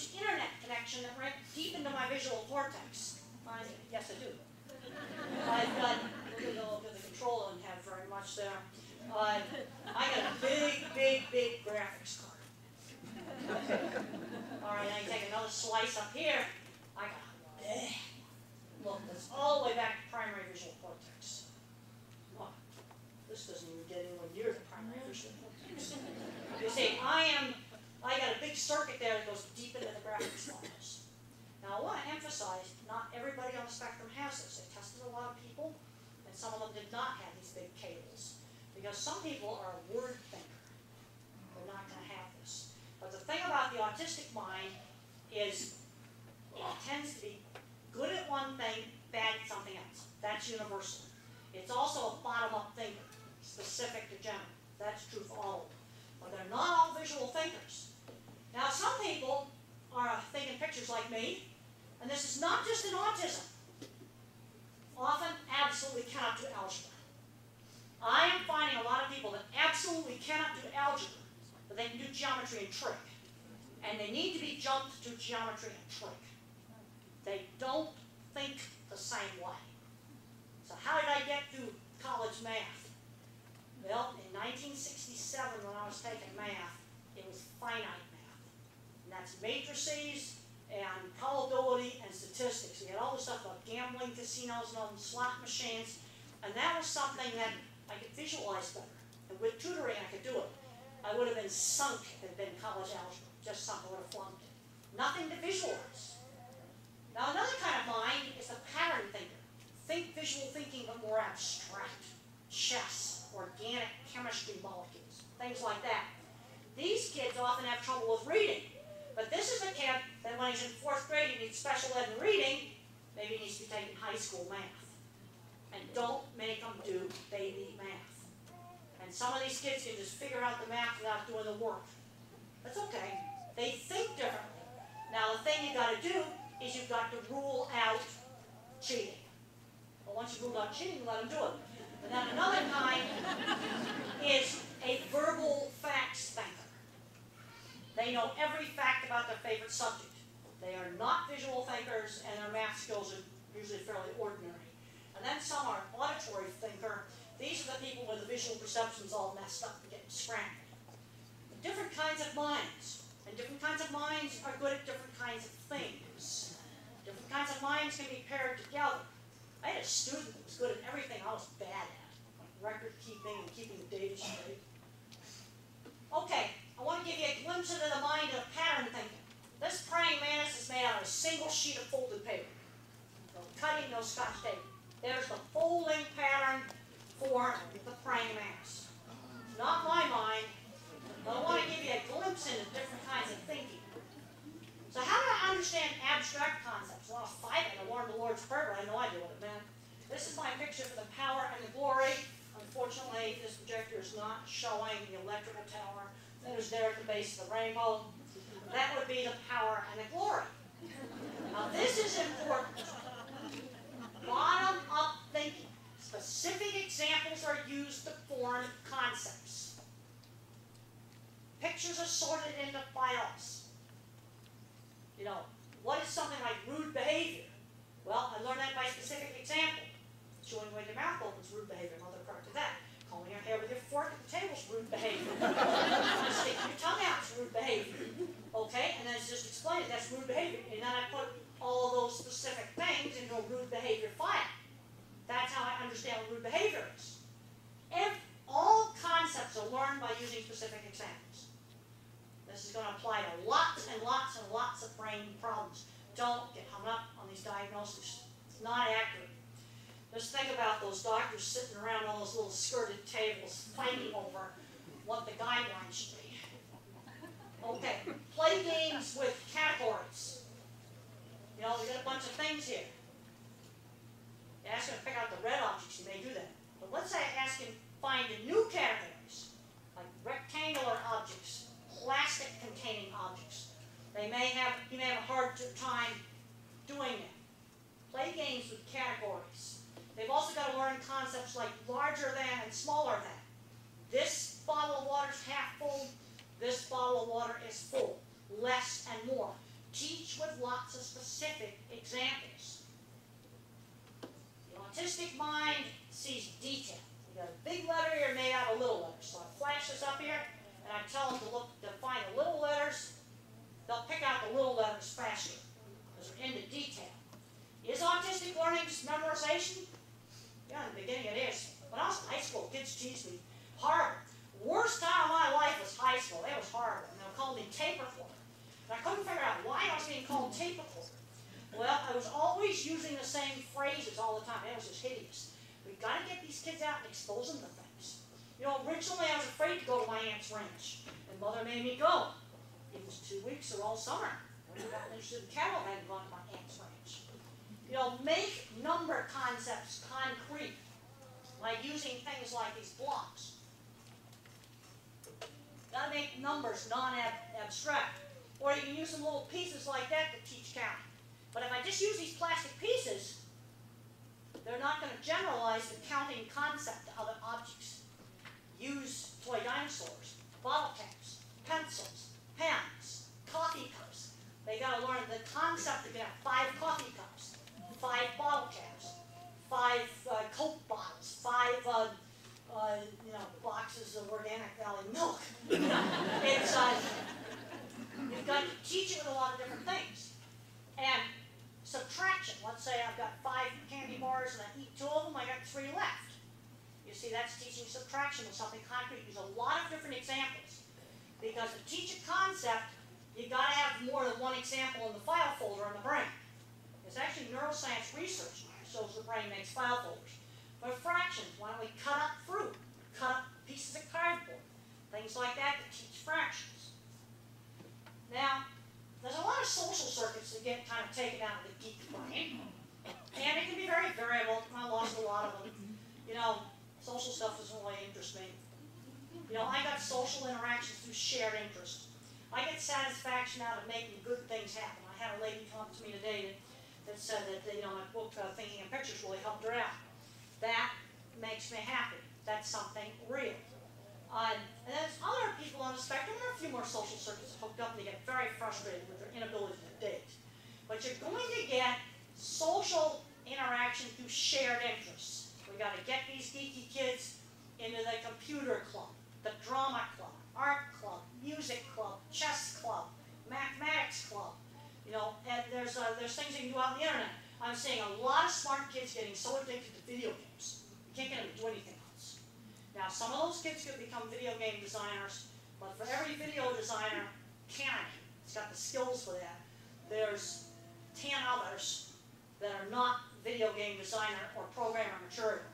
huge internet connection that went deep into my visual cortex. Yes, I do. I've got, we're going to look at the control and have very much there. I got a big graphics card. All right, now you take another slice up here. I got a big, look, that's all the way back to primary visual cortex. Oh, this doesn't even get anywhere near the primary visual cortex. You see, I got a big circuit there that goes deep into the graphics files. Now, I want to emphasize, not everybody on the spectrum has this. They tested a lot of people, and some of them did not have these big cables. Because some people are a word thinker. They're not going to have this. But the thing about the autistic mind is it tends to be good at one thing, bad at something else. That's universal. It's also a bottom-up thinker, specific to general. That's true for all of them. But they're not all visual thinkers. Now, some people are thinking pictures like me, and this is not just in autism. Often, absolutely cannot do algebra. I am finding a lot of people that absolutely cannot do algebra, but they can do geometry and trig. And they need to be jumped to geometry and trig. They don't think the same way. So how did I get through college math? Well, in 1967, when I was taking math, it was finite math. And that's matrices and probability and statistics. We had all this stuff about gambling, casinos, and slot machines. And that was something that I could visualize better. And with tutoring, I could do it. I would have been sunk if it had been college algebra. Just something would have flunked it. Nothing to visualize. Now, another kind of mind is the pattern thinker. Think visual thinking, but more abstract. Chess, organic chemistry molecules, things like that. These kids often have trouble with reading. But this is a kid that when he's in 4th grade, he needs special ed in reading. Maybe he needs to be taking high school math. And don't make them do baby math. And some of these kids can just figure out the math without doing the work. That's okay. They think differently. Now, the thing you've got to do is you've got to rule out cheating. Well, once you've ruled out cheating, you let them do it. And then another kind is a verbal facts thinker. They know every fact about their favorite subject. They are not visual thinkers, and their math skills are usually fairly ordinary. And then some are auditory thinker. These are the people where the visual perception's all messed up and getting scrambled. Different kinds of minds. And different kinds of minds are good at different kinds of things. Different kinds of minds can be paired together. I had a student that was good at everything I was bad at, like record keeping and keeping the data straight. Okay, I want to give you a glimpse into the mind of pattern thinking. This praying mantis is made out of a single sheet of folded paper. No cutting, no scotch tape. There's the folding pattern for the praying mantis. Not my mind, but I want to give you a glimpse into different kinds of thinking. So how do I understand abstract concepts? Well, I was 5 and I learned the Lord's Prayer, but I had no idea what it meant. This is my picture for the power and the glory. Unfortunately, this projector is not showing the electrical tower that is there at the base of the rainbow. That would be the power and the glory. Now this is important. Bottom-up thinking. Specific examples are used to form concepts. Pictures are sorted into files. You know, what is something like rude behavior? Well, I learned that by specific example. Chewing with your mouth open is rude behavior. Mother corrected that. Combing your hair with your fork at the table is rude behavior. Sticking your tongue out is rude behavior. Okay, and then it's just explained that's rude behavior. And then I put all of those specific things into a rude behavior file. That's how I understand what rude behavior is. All concepts are learned by using specific examples. This is going to apply to lots and lots and lots of brain problems. Don't get hung up on these diagnoses. It's not accurate. Just think about those doctors sitting around all those little skirted tables fighting over what the guidelines should be. Okay, play games with categories. You know, we've got a bunch of things here. You ask him to pick out the red objects, you may do that. But let's say I ask him to find new categories, like rectangular objects, plastic-containing objects. He may have a hard time doing that. Play games with categories. They've also got to learn concepts like larger than and smaller than. This bottle of water is half full. This bottle of water is full. Less and more. teach with lots of specific examples. The autistic mind sees detail. You got a big letter here made out of little letters. So I flash this up here, and I tell them to find the little letters. They'll pick out the little letters faster because they're into detail. Is autistic learning just memorization? Yeah, in the beginning it is. When I was in high school, kids teased me horrible. Worst time of my life was high school. It was horrible. And they would call me tape recorder. And I couldn't figure out why I was being called tape recorder. Well, I was always using the same phrases all the time. It was just hideous. We've got to get these kids out and expose them to things. You know, originally I was afraid to go to my aunt's ranch. And Mother made me go. It was 2 weeks or all summer. When I got interested in cattle, I hadn't gone to my aunt's ranch. You know, make number concepts concrete. Like using things like these blocks. Got to make numbers non-abstract. Or you can use some little pieces like that to teach counting. But if I just use these plastic pieces, they're not going to generalize the counting concept to other objects. Use toy dinosaurs, bottle caps, pencils, pens, coffee cups. They got to learn the concept. They're going to have 5 coffee cups, 5 bottle caps, 5 Coke bottles, 5 boxes of Organic Valley milk. It's you've got to teach it with a lot of different things. And subtraction. Let's say I've got 5 candy bars and I eat 2 of them. I got 3 left. You see, that's teaching subtraction with something concrete. Use a lot of different examples. Because to teach a concept, you've got to have more than one example in the file folder in the brain. It's actually neuroscience research now shows the brain makes file folders. For fractions, why don't we cut up fruit, cut up pieces of cardboard, things like that to teach fractions. Now, there's a lot of social circuits that get kind of taken out of the geek brain, and it can be very variable. I lost a lot of them. You know, social stuff doesn't really interest me. You know, I got social interactions through shared interest. I get satisfaction out of making good things happen. I had a lady come up to me today that said that, you know, my book, Thinking in Pictures, really helped her out. That makes me happy. That's something real. And there's other people on the spectrum. There are a few more social circuits hooked up and they get very frustrated with their inability to date. But you're going to get social interaction through shared interests. We've got to get these geeky kids into the computer club, the drama club, art club, music club, chess club, mathematics club. You know, and there's things you can do out on the internet. I'm seeing a lot of smart kids getting so addicted to video games. You can't get them to do anything else. Now, some of those kids could become video game designers, but for every video designer candidate that's got the skills for that, there's 10 others that are not video game designer or programmer material.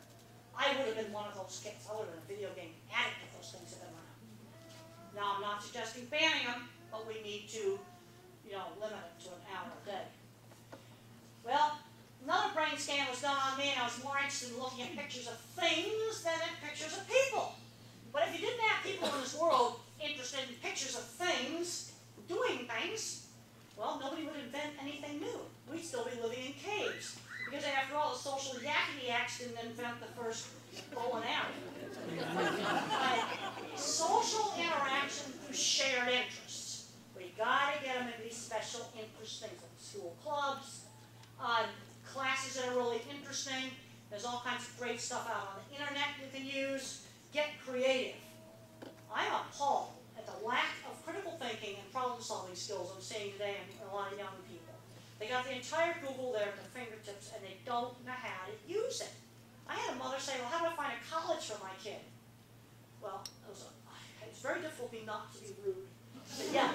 I would have been one of those kids. I would have been a video game addict if those things had been around. Now, I'm not suggesting banning them, but we need to, you know, limit it to an hour a day. Well, another brain scan was done on me, and I was more interested in looking at pictures of things than in pictures of people. But if you didn't have people in this world interested in pictures of things, doing things, well, nobody would invent anything new. We'd still be living in caves. Because after all, the social yakety-yaks didn't invent the first bow and arrow. Social interaction through shared interests. We got to get them in these special interest things like school clubs, classes that are really interesting. There's all kinds of great stuff out on the internet you can use. Get creative. I'm appalled at the lack of critical thinking and problem-solving skills I'm seeing today in a lot of young people. They got the entire Google there at their fingertips, and they don't know how to use it. I had a mother say, well, how do I find a college for my kid? Well, it's very difficult for me not to be rude. But yeah,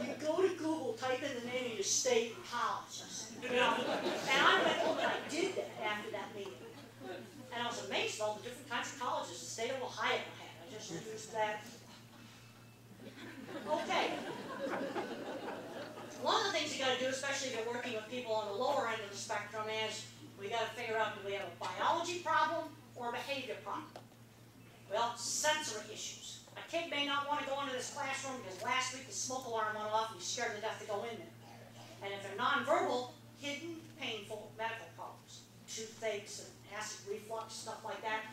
you go to Google, type in the name of your state and college. You know? And I went home and I did that after that meeting. And I was amazed at all the different kinds of colleges the state of Ohio had. I just used that. Okay. One of the things you got to do, especially if you're working with people on the lower end of the spectrum, is we got to figure out, do we have a biology problem or a behavior problem? Well, sensory issues. A kid may not want to go into this classroom because last week the smoke alarm went off and he's scared to death to go in there. And if they're nonverbal, hidden, painful medical problems. Toothaches and acid reflux, stuff like that.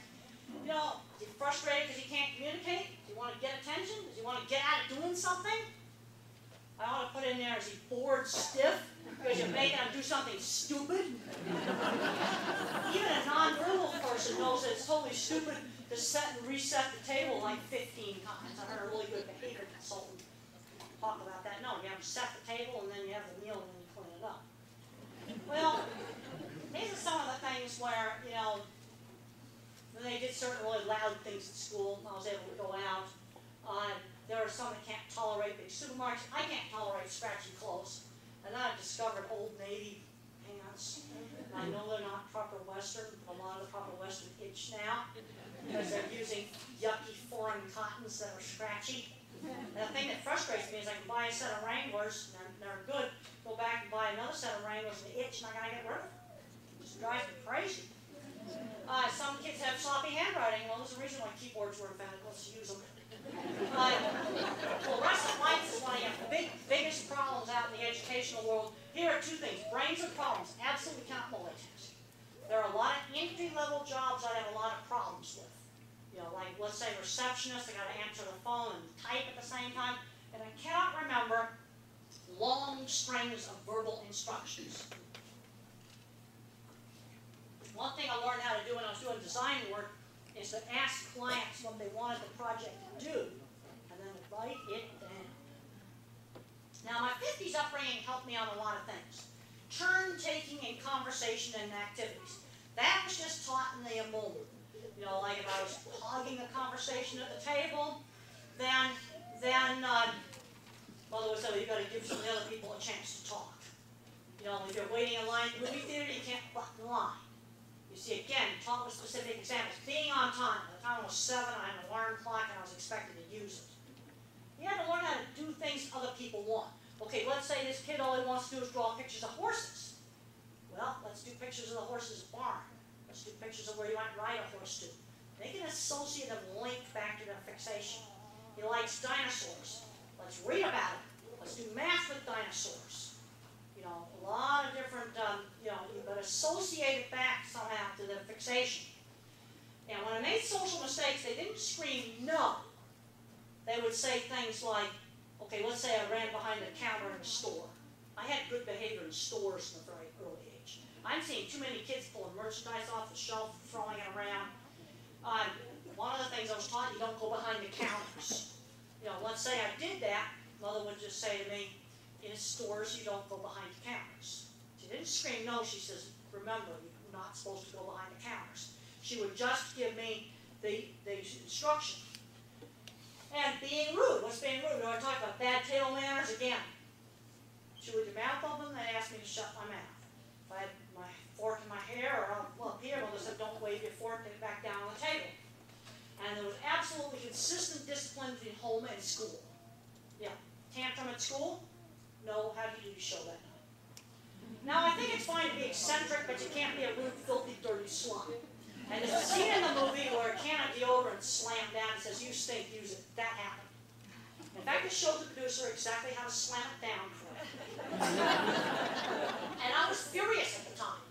You know, is he frustrated because he can't communicate? Does he want to get attention? Does he want to get out of doing something? I ought to put in there, is he bored stiff? Because you're making him do something stupid? Even a non-verbal person knows that it's totally stupid to set and reset the table like 15 times. I heard a really good behavior consultant talk about that. No, you have to set the table and then you have the meal and then you clean it up. Well, these are some of the things where, you know, they did certain really loud things at school. I was able to go out. There are some that can't tolerate big supermarkets. I can't tolerate scratchy clothes. And then I've discovered Old Navy pants. And I know they're not proper Western, but a lot of the proper Western itch now because they're using yucky foreign cottons that are scratchy. And the thing that frustrates me is I can buy a set of Wranglers, and they're good, go back and buy another set of Wranglers and they itch and I gotta get rid of them. It just drives me crazy. Some kids have sloppy handwriting. Well, there's a reason why keyboards were invented. Let's use them. Fluorescent lights is one of the biggest problems out in the educational world. Here are two things. Brains are problems. Absolutely cannot multitask. There are a lot of entry-level jobs I have a lot of problems with. You know, like, let's say receptionist, I got to answer the phone and type at the same time. And I cannot remember long strings of verbal instructions. One thing I learned how to do when I was doing design work is to ask clients what they wanted the project to do, and then write it down. Now, my 50s upbringing helped me on a lot of things. Turn-taking in conversation and activities. That was just taught in the moment. You know, like if I was hogging a conversation at the table, then Mother would say, well, you've got to give some of the other people a chance to talk. You know, if you're waiting in line at the movie theater, you can't butt in line. You see, again, taught with specific examples. Being on time. By the time I was 7, I had an alarm clock and I was expected to use it. You had to learn how to do things other people want. Okay, let's say this kid all he wants to do is draw pictures of horses. Well, let's do pictures of the horse's barn. Let's do pictures of where you might ride a horse to. They can associate and link back to their fixation. He likes dinosaurs. Let's read about it. Let's do math with dinosaurs. You know, a lot of different, you know, but associate it back somehow to the fixation. And when I made social mistakes, they didn't scream no. They would say things like, okay, let's say I ran behind the counter in a store. I had good behavior in stores from a very early age. I'm seeing too many kids pulling merchandise off the shelf, throwing it around. One of the things I was taught, you don't go behind the counters. You know, let's say I did that, Mother would just say to me, in stores, you don't go behind the counters. She didn't scream no, she says, remember, you're not supposed to go behind the counters. She would just give me the instruction. And being rude, what's being rude? When I talk about bad table manners, again, she would have your mouth open and ask me to shut my mouth. If I had my fork in my hair or up here, Mother said, don't wave your fork and back down on the table. And there was absolutely consistent discipline between home and school. Yeah, tantrum at school? No, how do you show that? Now, I think it's fine to be eccentric, but you can't be a rude, filthy, dirty slum. And there's a scene in the movie where a can of deodorant slammed down and says, you stink, use it. That happened. In fact, it showed the producer exactly how to slam it down for it. And I was furious at the time.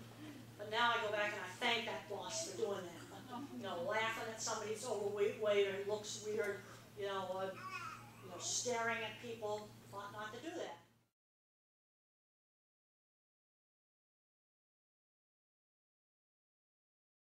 But now I go back and I thank that boss for doing that. You know, laughing at somebody who's overweight or looks weird, you know, staring at people.